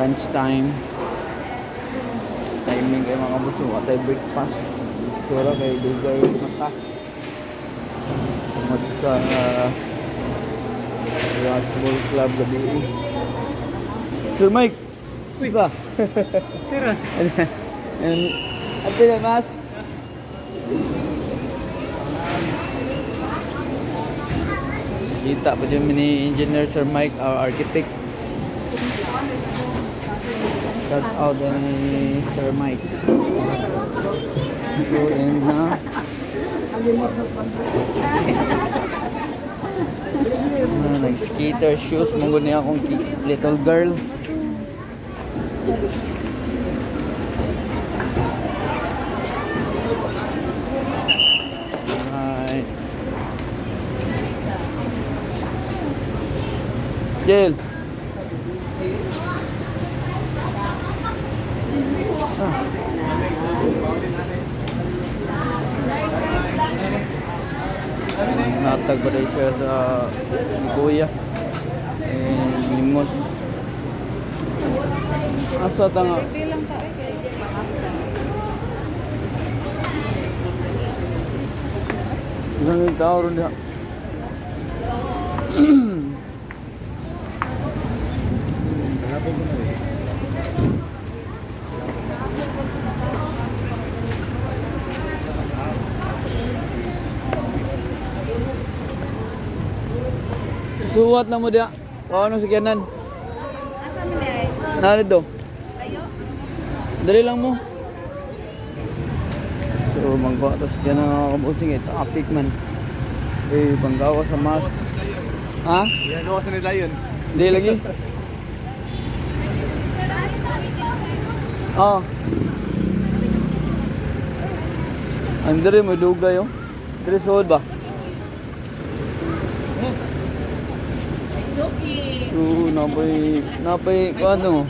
lunch time. Timing kayo mga kabuso. Atay breakfast. Sura kayo digay mata. Tungod sa basketball club gabi. Sir Mike. Isa. Tira. And ate na mas. Kita pa dyan ni Engineer Sir Mike, our architect. Shout out ni Sir Mike. So, and na. Nag-skater shoes. Munggo niya akong little girl. Alright. Jill. Natag pa rin siya sa kuya limos asa tanga Bilang tao kay isang tao rin diha. Suwat lang mo dia. O ano sakyanan? asa man ay? Nari do. Ayo. Dali lang mo. So magbawa ta sakyanan mga kabusing ito. Traffic man. Eh banggawa sa mas. Ha? Yan, gawa sa nila yun. Hindi lagi. Oh. Andre mo dugay oh. Dire sold ba? So, napay ko ano?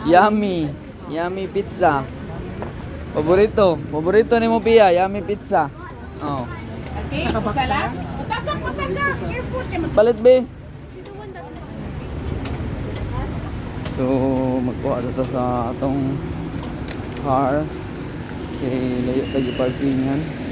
Yummy. Yummy pizza. Paborito ni mo Pia, yummy pizza. Oh. Okay, sala. Patagak. Careful kay Palit be. So, magkuha dito sa atong car. Okay, layo tayo parkingan.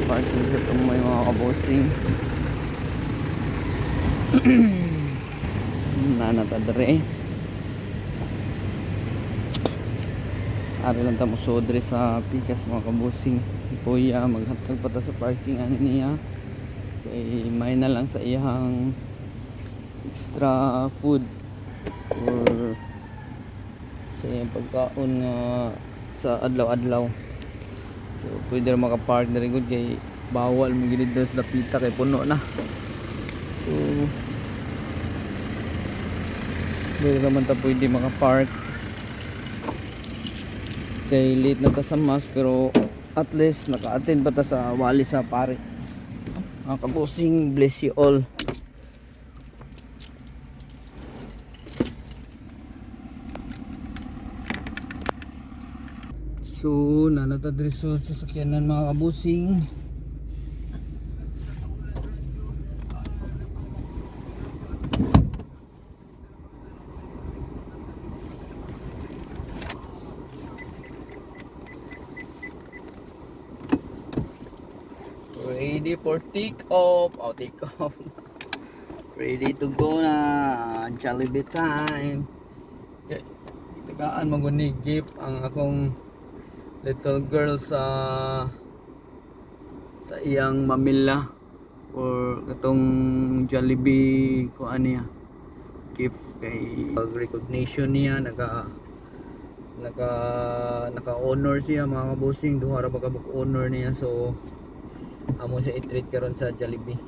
Parking sa itong may mga kabosing. Nanatadre. Ari lang tamo sodre sa pikas mga kabosing. Kuya maghatag pa ta sa parking ani niya. Kay may na lang sa iyang extra food or sa iyang pagkaon sa adlaw-adlaw. So, pwede rin makapark na rin good kay bawal magilid doon sa dapita kay puno na. So, pwede naman ta pwede makapark kay late na ta sa mas pero at least naka-attend pa ta sa wali sa pare. Mga kabusing, bless you all. So, nanatadresod sa sakyanan mga kabusing. Ready for take off. Oh, take off. Ready to go na. Jollibee time. Okay. Tagaan maguni gift ang akong little girl sa iyang mamila or katong Jollibee ko ano ya gift kay recognition niya naka honor siya mga kabusing duha ra ba ka honor niya so amo siya i-treat karon sa Jollibee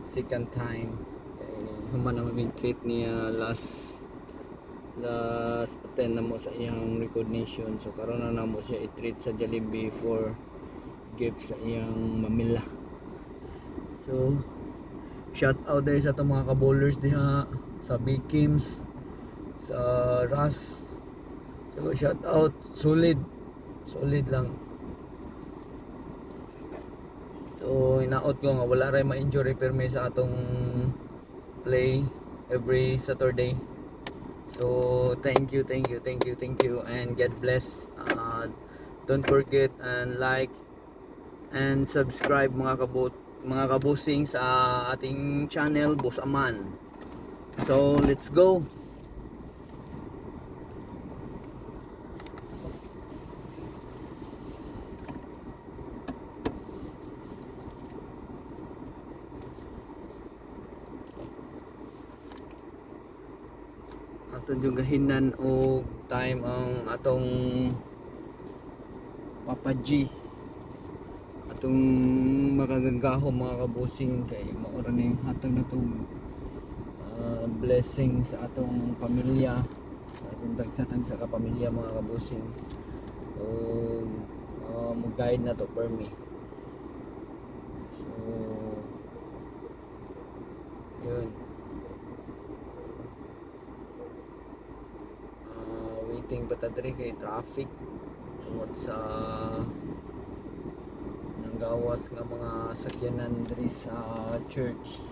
second time kay human naman treat niya last attend na mo sa iyang recognition so karon na namo siya i-treat sa Jollibee for gift sa iyang mamila. So shout out dahil sa itong mga ka-bowlers diha sa B-Kims sa RAS. So shout out, solid lang. So inaot ko nga wala ray ma-injury perme sa atong play every Saturday. So thank you and God bless. Don't forget and like and subscribe mga kabusing sa ating channel Boss Aman. So let's go. Aton yung gahinan o time ang atong Papa G, atong makagagaho mga kabusing kay maura na yung hatag na itong blessing sa atong pamilya, atong tagsatag sa kapamilya mga kabusing. So mag-guide na to for me. So yun, waiting pa ta diri kay traffic tungod sa nanggawas nga mga sakyanan diri sa church.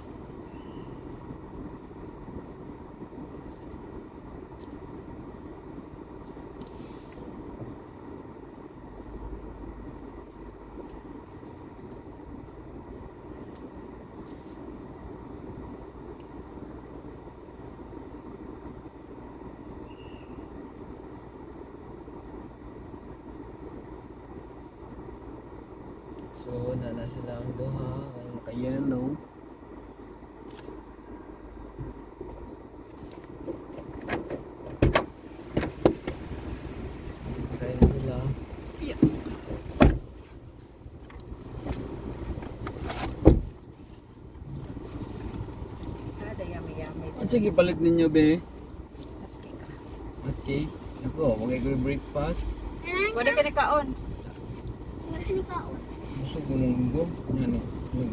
So na sila ang duha ang naka-yellow. Kaya na sila. Ada yummy. At sige palit ninyo be. Okay. Ako, magiging breakfast. Pwede ka nakaon. Gusto ko nung go. Yan eh.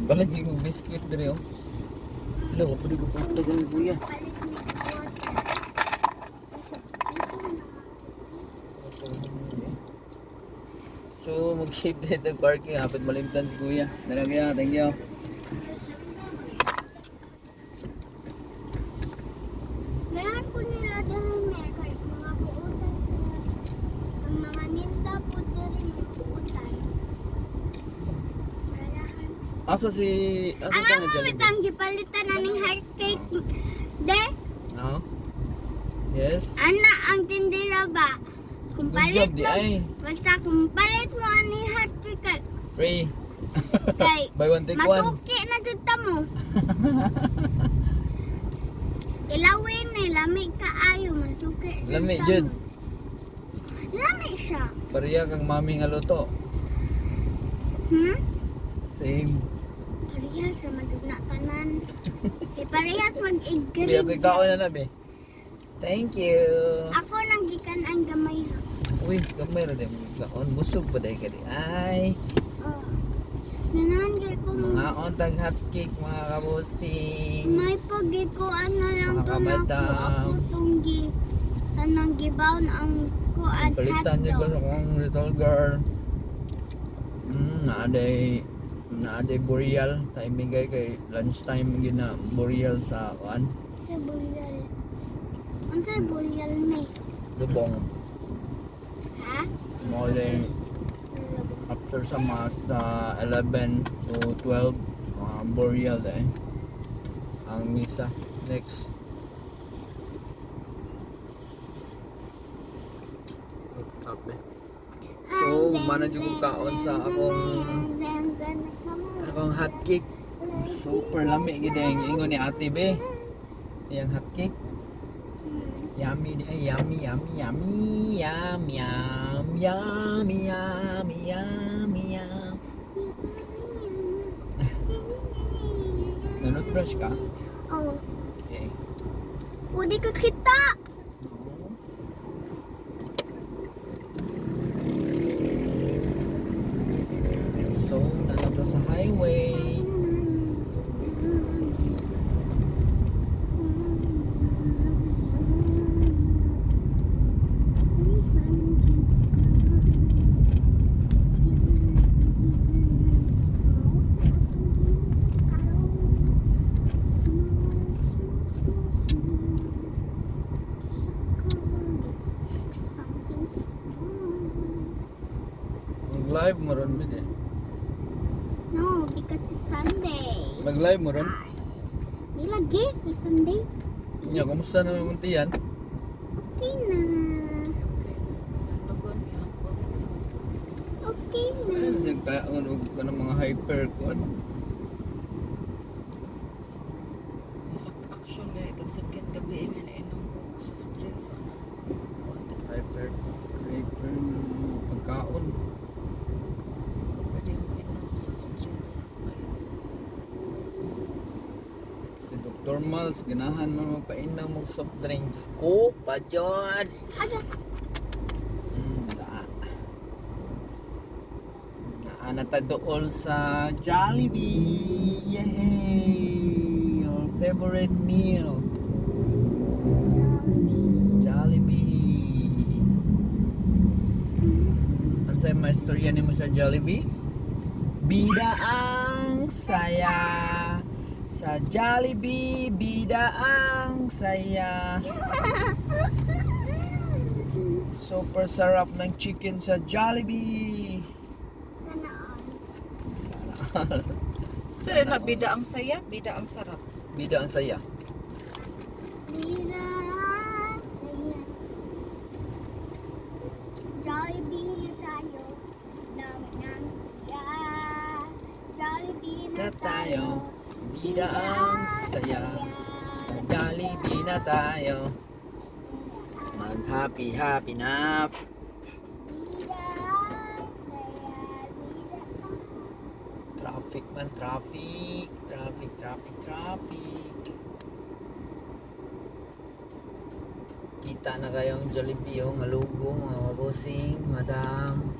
Balat niyo kong biscuit dere oh. Hello, pwede ko patagal ni kuya. So mag-shape din ng parking. Hapit malimtan si kuya. Naragya, thank you. Meron po nila dahil kahit mga puutan sila. Ang mga ninda po dahil puutan. Asa Ang ka na amo Jollibee? bitang gipalitan na ning heart cake. De, No? Yes? ana ang tindera ba? Kung Good palit job di mo, ay. basta kung palit mo ani heart cake Free. kay Buy one take one. masuki na jud ta mo. Ilawin ni lami kaayo masuki. jud Lami, ta jud. mo. Lami siya. Pareha kang mami nga luto. Same. Parehas naman jud na tanan. Kay parehas mag-agree. Kuya, ako ikaw na be. Thank you. Ako nang gikan ang gamay ha. Uy, gamay ra din gaon. Busog pa dahil ka di. Ay, Oh. Nanan kay ko mga ontag hotcake mga kabusing. may pagi ko ano lang Mga to na ko kabata. ako tunggi anang gibaw na ang kuan Palitan niyo ko sa kong little girl. Naaday boreal. Timing kay lunchtime gina boreal sa kuan. sa burial. Unsa burial may? Lubong. Ha? Mole after sa mas 11 to 12 boreal ang misa next. So manadyo ko kaon sa akong hotcake. Super lami gid ang ingon ni Ate be. Yang hotcake. Yummy di ay yummy. Nanot brush ka? Oh, Okay. udi ka kita. So, nalata sa highway. Mag-live mo ron, bide. No, because it's Sunday. Mag-live mo ron. Di lagi, it's Sunday. Nya, kumusta na yung muntiyan? Okay na. Lugon ka po. Okay na. Ayun, nagkaon ko ng mga hyper ko. Sa action na ito, sakit gabi nga na inom ko. Sa drinks ano. Hyper pagkaon. Pwede mo inom sa drinks. Si Dr. Miles, ganahan mo mapainom mo soft drinks. Ko pa dyan. Aga. Naana ta dool sa Jollibee. Yay! Your favorite meal. Jollibee. Ansay maistorya nimo sa Jollibee? Bida ang saya sa Jollibee, bida ang saya. Super sarap ng chicken sa Jollibee. Sana all. Sila na bida ang saya, bida ang sarap. Bida ang saya. Bida ang saya. Jollibee na tayo. Dami ng saya. Jollibee na tayo. Bida ang saya. Sa Jollibee na tayo. Mag happy happy na. Bida ang saya. Bida ang Traffic man, traffic. Kita na kayong Jollibee, oh, nga logo, mga bossing, madam.